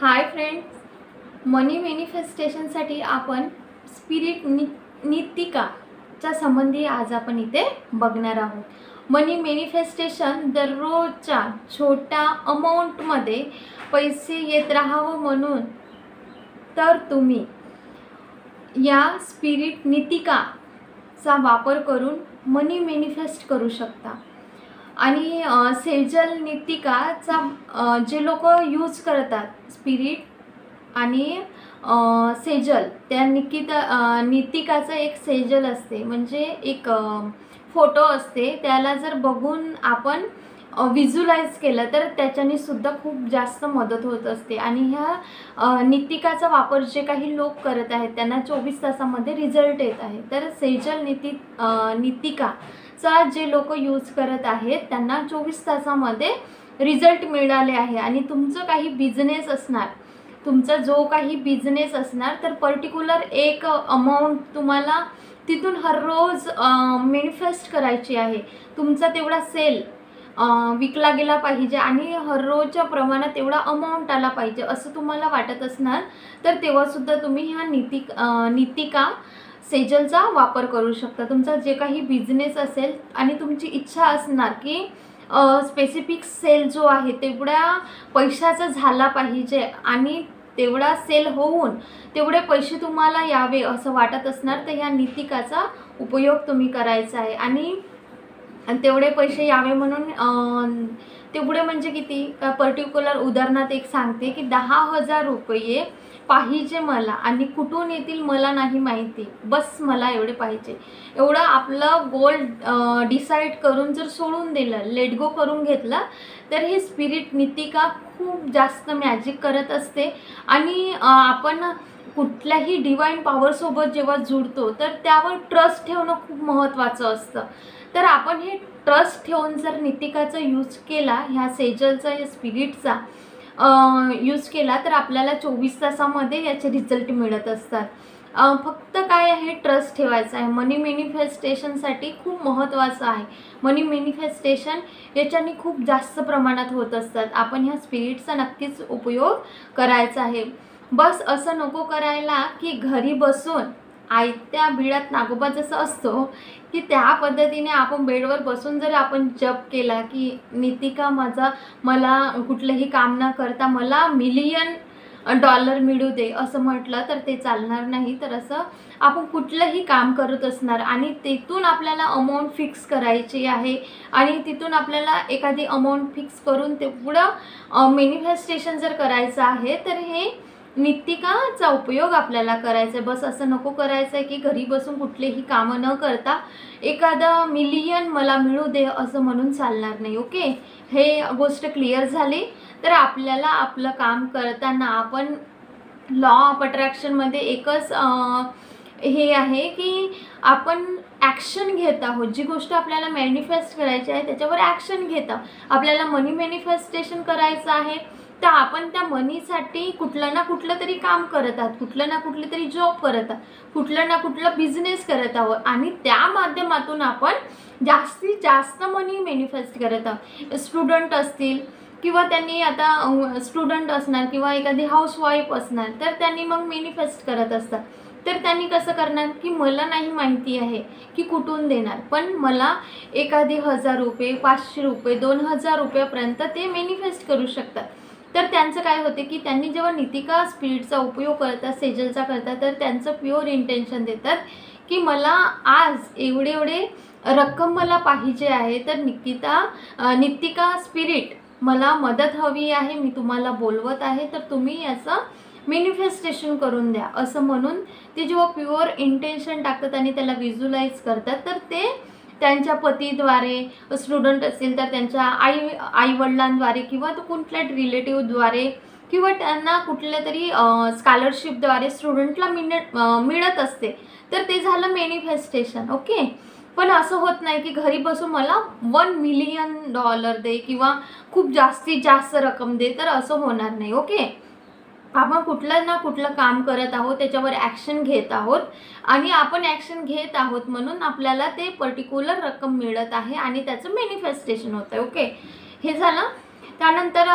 Hi friends, मनी मॅनिफेस्टेशनसाठी आपण spirit नीतिकाच्या संबंधी आज आपण इथे बघणार आहोत. मनी मॅनिफेस्टेशन दररोजच्या छोट्या अमाऊंटमध्ये पैसे येत राहावं म्हणून तर तुम्ही या स्पिरिट नीतिकाचा वापर करून मनी मॅनिफेस्ट करू शकता. आणि सेजल नीतिकाचा जे लोक यूज करतात स्पिरिट आणि सेजल, त्या नीतिकाचं एक सेजल असते, म्हणजे एक फोटो असते, त्याला जर बघून आपण विज्युलाइज केलं तर त्याच्याने सुद्धा खूप जास्त मदत होत असते. आणि ह्या नीतिकाचा वापर जे काही लोक करत आहेत त्यांना 24 तासामध्ये रिझल्ट येत आहे. तर सेजल नीतिकाचा जे लोक यूज करत आहेत त्यांना 24 तासामध्ये रिझल्ट मिळाले आहे. आणि तुमचं काही बिझनेस असणार, तुमचा जो काही बिझनेस असणार, तर पर्टिक्युलर एक अमाऊंट तुम्हाला तिथून हर रोज मॅनिफेस्ट करायची आहे. तुमचा तेवढा सेल विकला गेला पाहिजे आणि हर रोजच्या प्रमाणात तेवढा अमाऊंट आला पाहिजे असं तुम्हाला वाटत असणार, तर तेव्हासुद्धा तुम्ही ह्या नीतिका सेजलचा वापर करू शकता. तुमचा जे काही बिझनेस असेल आणि तुमची इच्छा असणार की स्पेसिफिक सेल जो आहे तेवढ्या पैशाचा झाला पाहिजे आणि तेवढा सेल होऊन तेवढे पैसे तुम्हाला यावे असं वाटत असणार, तर ह्या नीतिकाचा उपयोग तुम्ही करायचा आहे. आणि तेवढे पैसे यावे म्हणून तेवढे म्हणजे किती, पर्टिक्युलर उदाहरणात एक सांगते की 10,000 रुपये पाहिजे मला आणि कुठून येतील मला नाही माहिती, बस मला एवढे पाहिजे. एवढं आपलं गोल डिसाईड करून जर सोडून दिलं, लेट गो करून घेतलं, तर हे स्पिरिट नीतिका खूप जास्त मॅजिक करत असते. आणि आपण कुठल्याही डिवाईन पॉवरसोबत जेव्हा जुळतो तर त्यावर ट्रस्ट ठेवणं खूप महत्त्वाचं असतं. तर आपण हे ट्रस्ट ठेवून जर नीतिकाचा यूज केला, ह्या सेजलचा, या स्पिरिटचा यूज केला, तर आपल्याला 24 तासामध्ये याचे रिझल्ट मिळत असतात. फक्त काय आहे, ट्रस्ट ठेवायचा आहे. मनी मॅनिफेस्टेशनसाठी खूप महत्त्वाचं आहे. मनी मॅनिफेस्टेशन याच्याने खूप जास्त प्रमाणात होत असतात. आपण ह्या स्पिरिटचा नक्कीच उपयोग करायचा आहे. बस असं नको करायला की घरी बसून आयत्या बिळात नागोबा जसं असतो की त्या पद्धतीने आपण बेडवर बसून जर आपण जप केला की नीतिका मला कुठलंही काम न करता मला $1,000,000 मिळू दे असं म्हटलं तर ते चालणार नाही. तर असं आपण कुठलंही काम करत असणार आणि तिथून आपल्याला अमाऊंट फिक्स करायची आहे आणि तिथून आपल्याला एखादी अमाऊंट फिक्स करून तेवढं मॅनिफेस्टेशन जर करायचं आहे, तर हे नीतिकाचा उपयोग आपल्याला करायचा आहे. बस असं नको करायचं आहे की घरी बसून कुठलेही कामं न करता एखादा $1,000,000 मला मिळू दे असं म्हणून चालणार नाही. ओके, हे गोष्ट क्लिअर झाली. तर आपल्याला आपलं काम करताना आपण लॉ ऑफ अट्रॅक्शनमध्ये एकच हे आहे की आपण ॲक्शन घेत आहोत. जी गोष्ट आपल्याला मॅनिफेस्ट करायची आहे त्याच्यावर ॲक्शन घेत आहोत. आपल्याला मनी मॅनिफेस्टेशन करायचं आहे तर आपण त्या मनीसाठी कुठलं ना कुठलं तरी काम करत आहात, कुठलं ना कुठलं तरी जॉब करत आहात, कुठलं ना कुठलं बिझनेस करत आहोत आणि त्या माध्यमातून आपण जास्तीत जास्त मनी मॅनिफेस्ट करत आहोत. स्टुडंट असतील किंवा त्यांनी आता स्टुडंट असणार किंवा एखादी हाऊसवाईफ असणार, तर त्यांनी मग मॅनिफेस्ट करत असतात. तर त्यांनी कसं करणार की मला नाही माहिती आहे की कुठून देणार, पण मला एखादी 1,000 रुपये, 500 रुपये, 2,000 रुपयापर्यंत ते मॅनिफेस्ट करू शकतात. तर त्यांचं काय होते की त्यांनी जेव्हा नीतिका स्पिरिटचा उपयोग करतात, सेजलचा करतात, तर त्यांचं प्युअर इंटेन्शन देतात की मला आज एवढे रक्कम मला पाहिजे आहे, तर नीतिका स्पिरिट मला मदत हवी आहे, मी तुम्हाला बोलवत आहे, तर तुम्ही याचं मॅनिफेस्टेशन करून द्या असं म्हणून ते जेव्हा प्युअर इंटेन्शन टाकतात आणि त्याला व्हिज्युलाइज करतात, तर ते त्यांच्या पतीद्वारे, स्टुडंट असेल तर त्यांच्या आईवडिलांद्वारे किंवा तो कुठल्या रिलेटिव्हद्वारे किंवा त्यांना कुठल्या तरी स्कॉलरशिपद्वारे स्टुडंटला मिळत असते, तर ते झालं मॅनिफेस्टेशन. ओके, पण असं होत नाही की घरी बसून मला $1,000,000 दे किंवा खूप जास्तीत जास्त रक्कम दे, तर असं होणार नाही. ओके, आपण कुठलं ना कुठलं काम करत आहोत, त्याच्यावर ॲक्शन घेत आहोत आणि आपण ॲक्शन घेत आहोत म्हणून आपल्याला ते पर्टिक्युलर रक्कम मिळत आहे आणि त्याचं मॅनिफेस्टेशन होतं आहे. ओके, हे झालं. त्यानंतर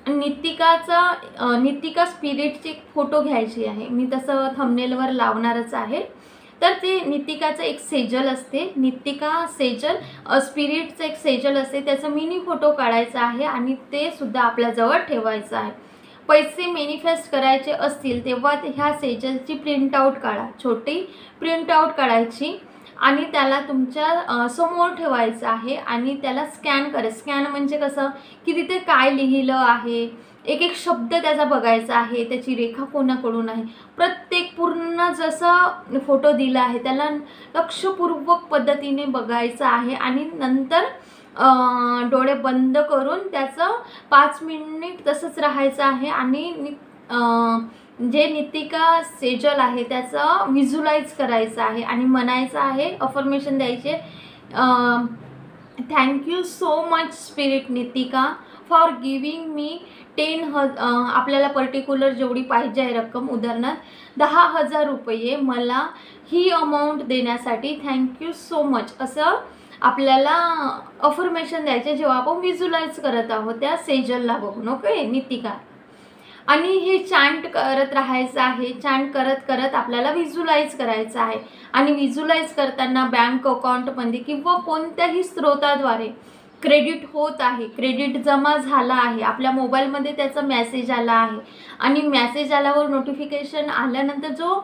नितिका स्पिरिटची फोटो घ्यायची आहे, मी तसं थंबनेलवर लावणारच आहे। तर ते नितिकाचं एक सेजल असते, नितिका सेजल स्पिरिटचं एक सेजल असते, त्याचा मिनी फोटो काढायचा आहे आणि ते सुद्धा आपल्याजवळ ठेवायचं आहे। पैसे मॅनिफेस्ट करायचे असतील तेव्हा ह्या सेजलची प्रिंटआउट काढा, छोटी प्रिंटआउट काढायची आणि त्याला तुमच्या समोर ठेवायचं आहे आणि त्याला स्कॅन करा। स्कॅन म्हणजे कसं की तिथे काय लिहिलं आहे, एक एक शब्द त्याचा बघायचा आहे, त्याची रेखा कोणाकडून आहे, प्रत्येक पूर्ण जसं फोटो दिला आहे त्याला लक्षपूर्वक पद्धतीने बघायचं आहे आणि नंतर डोळे बंद करून त्याचं 5 मिनिट तसंच राहायचं आहे आणि जे नितिका सेजल आहे त्याचं व्हिज्युलाइज करायचं आहे आणि म्हणायचं आहे, अफर्मेशन द्यायचे, thank you so much spirit Nitika for giving me 10,000, आपल्याला पर्टिक्युलर जेवढी पाहिजे आहे रक्कम, उदाहरणार्थ 10,000 रुपये मला ही अमाऊंट देण्यासाठी थँक्यू सो मच, असं आपल्याला अफर्मेशन द्यायचे जेव्हा आपण व्हिज्युलाइज करत आहोत त्या सेजलला बघून। ओके नितिका, आणि हे चांट करत राहायचं आहे, चांट करत करत आपल्याला व्हिज्युलाइज करायचं आहे आणि व्हिज्युलाइज करताना बँक अकाउंटमध्ये किंवा कोणत्याही स्रोताद्वारे क्रेडिट होत आहे, क्रेडिट जमा झाला आहे, आपल्या मोबाईलमध्ये त्याचा मेसेज आला आहे आणि मेसेज आल्यावर नोटिफिकेशन आल्यानंतर जो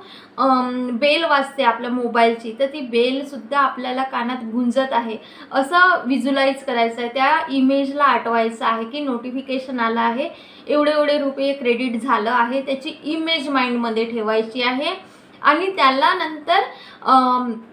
बेल वाजते आपल्या मोबाईलची, तर ती बेलसुद्धा आपल्याला कानात गुंजत आहे असं व्हिज्युलाइज करायचं आहे, त्या इमेजला आठवायचं आहे की नोटिफिकेशन आला आहे, एवढे एवढे रुपये क्रेडिट झालं आहे, त्याची इमेज माइंडमध्ये ठेवायची आहे आणि त्याला नंतर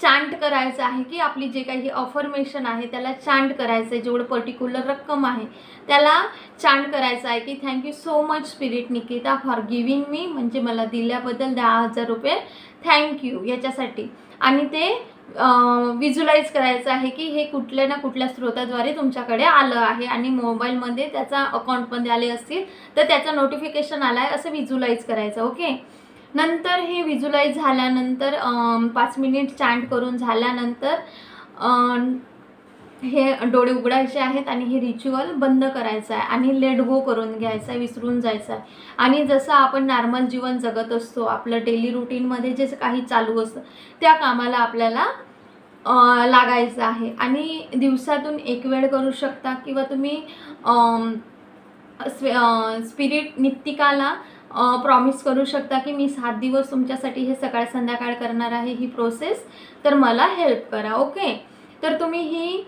चांट करायचं आहे की आपली जे काही अफर्मेशन आहे त्याला चांट करायचं आहे, जेवढं पर्टिक्युलर रक्कम आहे त्याला चांट करायचं आहे की thank you so much spirit Nikita for giving me, म्हणजे मला दिल्याबद्दल 10,000 रुपये थँक्यू याच्यासाठी, आणि ते व्हिज्युलाइज करायचं आहे की हे कुठल्या ना कुठल्या स्रोताद्वारे तुमच्याकडे आलं आहे आणि मोबाईलमध्ये त्याचा अकाउंटमध्ये आले असतील तर त्याचं नोटिफिकेशन आलं आहे असं व्हिज्युलाइज करायचं। ओके, नंतर हे व्हिज्युलाइज झाल्यानंतर 5 मिनिट चांट करून झाल्यानंतर हे डोळे उघडायचे आहेत आणि हे रिच्युअल बंद करायचं आहे आणि लेट गो करून घ्यायचं आहे, विसरून जायचं आहे आणि जसं आपण नॉर्मल जीवन जगत असतो, आपलं डेली रुटीनमध्ये जे काही चालू असतं त्या कामाला आपल्याला लागायचं आहे आणि दिवसातून 1 वेळ करू शकता किंवा तुम्ही स्पिरिट नितिकाला प्रॉमिस करू शकता की मी 7 दिवस तुमच्यासाठी हे सकाळ संध्याकाळ करणार आहे ही प्रोसेस, तर मला हेल्प करा। ओके, तर तुम्ही ही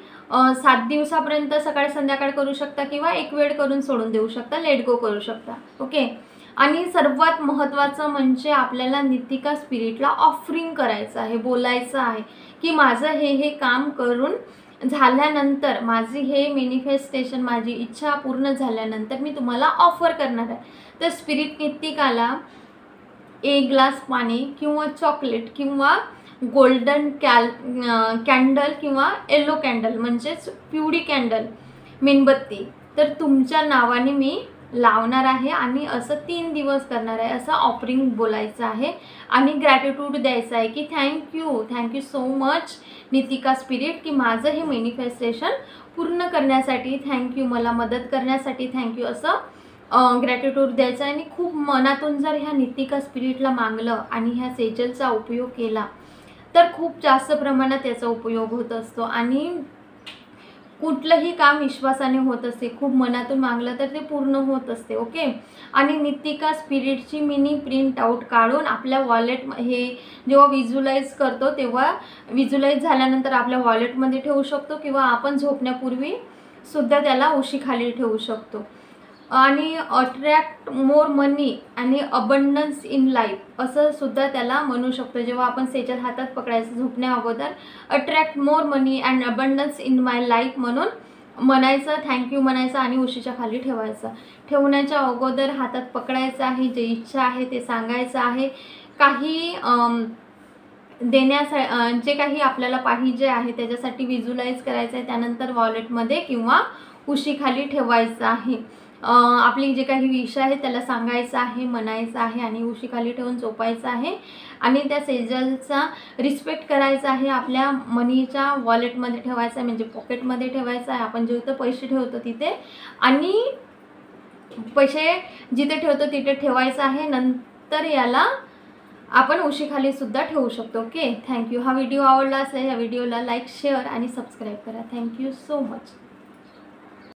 7 दिवसापर्यंत सकाळ संध्याकाळ करू शकता किंवा 1 वेळ करून सोडून देऊ शकता, लेट गो करू शकता। ओके, आणि सर्वात महत्त्वाचं म्हणजे आपल्याला नितिका स्पिरिटला ऑफरिंग करायचं आहे, बोलायचं आहे की माझं हे काम करून झाल्यानंतर, माझी हे मॅनिफेस्टेशन, माझी इच्छा पूर्ण झाल्यानंतर मी तुम्हाला ऑफर करणार आहे। तर स्पिरिट नितिकाला 1 ग्लास पाणी किंवा चॉकलेट किंवा गोल्डन कॅन्डल किंवा येलो कॅन्डल म्हणजेच पिवळी कॅन्डल, मेणबत्ती, तर तुमच्या नावाने मी लावणार आहे आणि असं 3 दिवस करणार आहे, असं ऑफरिंग बोलायचं आहे आणि ग्रॅटिट्यूड द्यायचं आहे की thank you so much Nitika spirit की माझं हे मॅनिफेस्टेशन पूर्ण करण्यासाठी थँक्यू, मला मदत करण्यासाठी थँक्यू, असं ग्रॅटिट्यूड द्यायचं आहे आणि खूप मनातून जर ह्या नितिका स्पिरिटला मागलं आणि ह्या सेजलचा उपयोग केला तर खूप जास्त प्रमाणात त्याचा उपयोग होत असतो आणि कुठलंही काम विश्वासाने होत असते, खूप मनातून मागलं तर ते पूर्ण होत असते। ओके, आणि नितिका स्पिरिटची मिनी प्रिंट आउट काढून आपल्या वॉलेट, हे जेव्हा व्हिज्युलाइज करतो तेव्हा व्हिज्युलाइज झाल्यानंतर आपल्या वॉलेटमध्ये ठेवू शकतो किंवा आपण झोपण्यापूर्वी सुद्धा त्याला उशीखाली ठेवू शकतो आणि अट्रॅक्ट मोर मनी आणि अबंडन्स इन लाईफ असं सुद्धा त्याला म्हणू शकतो। जेव्हा आपण सेजल हातात पकडायचं झोपण्या अगोदर, attract more money and abundance in my life म्हणून म्हणायचं, थँक्यू म्हणायचं आणि उशीच्या खाली ठेवायचं। ठेवण्याच्या अगोदर हातात पकडायचं आहे, जे इच्छा आहे ते सांगायचं आहे, काही जे काही आपल्याला पाहिजे आहे त्याच्यासाठी व्हिज्युलाइज करायचं आहे, त्यानंतर वॉलेटमध्ये किंवा उशीखाली ठेवायचं आहे। आपली जे काही विश आहे त्याला सांगायचं आहे, म्हणायचं आहे आणि उशीखाली ठेवून झोपायचं आहे आणि त्या सेजलचा रिस्पेक्ट करायचा आहे, आपल्या मनीच्या वॉलेटमध्ये ठेवायचा आहे, म्हणजे पॉकेटमध्ये ठेवायचा आहे, आपण जिथे पैसे ठेवतो तिथे, आणि पैसे जिथे ठेवतो तिथे ठेवायचं आहे, नंतर याला आपण उशीखाली सुद्धा ठेवू शकतो. Okay, thank you. हा व्हिडिओ आवडला असेल या व्हिडिओला लाईक, शेअर आणि सबस्क्राईब करा. Thank you so much.